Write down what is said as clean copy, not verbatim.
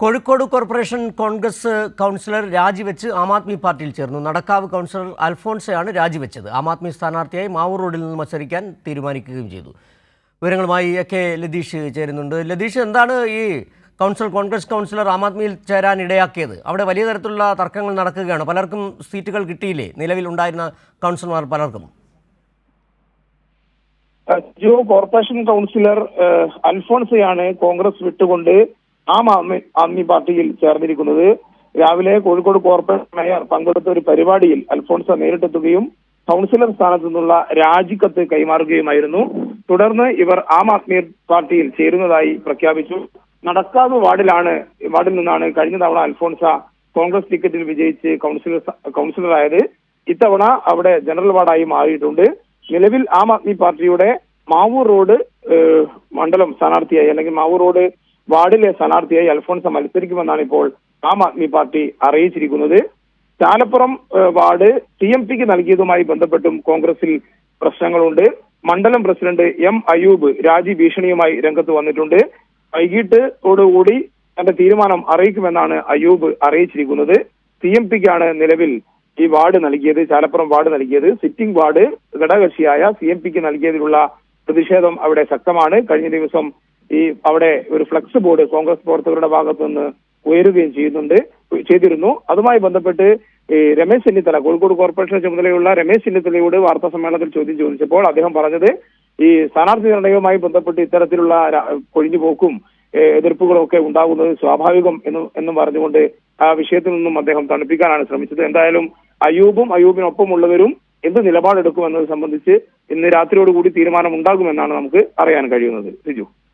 Kozhikode corporation Congress councillor രാജിവെച്ച് ആം ആദ്മി പാർട്ടിയിൽ ചേർന്നു. നടക്കാവ് കൗൺസിലർ അൽഫോൺസയാണ് രാജിവെച്ചത്. ആം ആദ്മി സ്ഥാനാർത്ഥിയായി മാവൂർ റോഡിൽ നിന്ന് മത്സരിക്കാൻ തീരുമാനിക്കുകയും ചെയ്തു. വിവരങ്ങളുമായി കെ ലതീഷ് ചേരുന്നുണ്ട്. ലതീഷ്, എന്താണ് ഈ കോൺഗ്രസ് കൗൺസിലർ ആം ആദ്മിയിൽ ചേരാൻ ഇടയാക്കിയത്? അവിടെ വലിയ തരത്തിലുള്ള തർക്കങ്ങൾ നടക്കുകയാണ്. പലർക്കും സീറ്റുകൾ കിട്ടിയില്ലേ? നിലവിലുണ്ടായിരുന്ന കൗൺസിലർമാർ പലർക്കും. കോർപ്പറേഷൻ കൗൺസിലർ അൽഫോൺസയാണ് കോൺഗ്രസ് വിട്ടുകൊണ്ട് ആം ആദ്മി പാർട്ടിയിൽ ചേർന്നിരിക്കുന്നത്. രാവിലെ കോഴിക്കോട് കോർപ്പറേഷൻ മേയർ പങ്കെടുത്ത ഒരു പരിപാടിയിൽ അൽഫോൺസ നേരിട്ടെത്തുകയും കൗൺസിലർ സ്ഥാനത്തു നിന്നുള്ള രാജിക്കത്ത് കൈമാറുകയുമായിരുന്നു. തുടർന്ന് ഇവർ ആം ആദ്മി പാർട്ടിയിൽ ചേരുന്നതായി പ്രഖ്യാപിച്ചു. നടക്കാവ് വാർഡിൽ നിന്നാണ് കഴിഞ്ഞ തവണ അൽഫോൺസ കോൺഗ്രസ് ടിക്കറ്റിൽ വിജയിച്ച് കൗൺസിലറായത്. ഇത്തവണ അവിടെ ജനറൽ വാർഡായി മാറിയിട്ടുണ്ട്. നിലവിൽ ആം ആദ്മി പാർട്ടിയുടെ മാവൂർ റോഡ് മണ്ഡലം സ്ഥാനാർത്ഥിയായി അല്ലെങ്കിൽ മാവൂർ റോഡ് വാർഡിലെ സ്ഥാനാർത്ഥിയായി അൽഫോൺസ മത്സരിക്കുമെന്നാണ് ഇപ്പോൾ ആം ആദ്മി പാർട്ടി അറിയിച്ചിരിക്കുന്നത്. ചാലപ്പുറം വാർഡ് TMPക്ക് നൽകിയതുമായി ബന്ധപ്പെട്ടും കോൺഗ്രസിൽ പ്രശ്നങ്ങളുണ്ട്. മണ്ഡലം പ്രസിഡന്റ് M അയൂബ് രാജി ഭീഷണിയുമായി രംഗത്ത് വന്നിട്ടുണ്ട്. വൈകിട്ടോടുകൂടി തന്റെ തീരുമാനം അറിയിക്കുമെന്നാണ് അയൂബ് അറിയിച്ചിരിക്കുന്നത്. TMPക്കാണ് നിലവിൽ ഈ വാർഡ് നൽകിയത്, ചാലപ്പുറം വാർഡ് നൽകിയത്. സിറ്റിംഗ് വാർഡ് ഘടകകക്ഷിയായ CMPക്ക് നൽകിയതിലുള്ള പ്രതിഷേധം അവിടെ ശക്തമാണ്. കഴിഞ്ഞ ദിവസം അവിടെ ഒരു ഫ്ലക്സ് ബോർഡ് കോൺഗ്രസ് പ്രവർത്തകരുടെ ഭാഗത്തു നിന്ന് ഉയരുകയും ചെയ്തിരുന്നു. അതുമായി ബന്ധപ്പെട്ട് രമേശ് ചെന്നിത്തല, കോഴിക്കോട് കോർപ്പറേഷൻ ചുമതലയുള്ള രമേശ് ചെന്നിത്തലയോട് വാർത്താ സമ്മേളനത്തിൽ ചോദ്യം ചോദിച്ചപ്പോൾ അദ്ദേഹം പറഞ്ഞത് ഈ സ്ഥാനാർത്ഥി നിർണയവുമായി ബന്ധപ്പെട്ട് ഇത്തരത്തിലുള്ള കൊഴിഞ്ഞുപോക്കും എതിർപ്പുകളും ഒക്കെ ഉണ്ടാകുന്നത് സ്വാഭാവികം എന്നും പറഞ്ഞുകൊണ്ട് ആ വിഷയത്തിൽ നിന്നും അദ്ദേഹം തണുപ്പിക്കാനാണ് ശ്രമിച്ചത്. എന്തായാലും അയൂബിനൊപ്പമുള്ളവരും എന്ത് നിലപാടെടുക്കുമെന്നത് സംബന്ധിച്ച് ഇന്ന് രാത്രിയോടുകൂടി തീരുമാനം ഉണ്ടാകുമെന്നാണ് നമുക്ക് അറിയാൻ കഴിയുന്നത്. സിജു.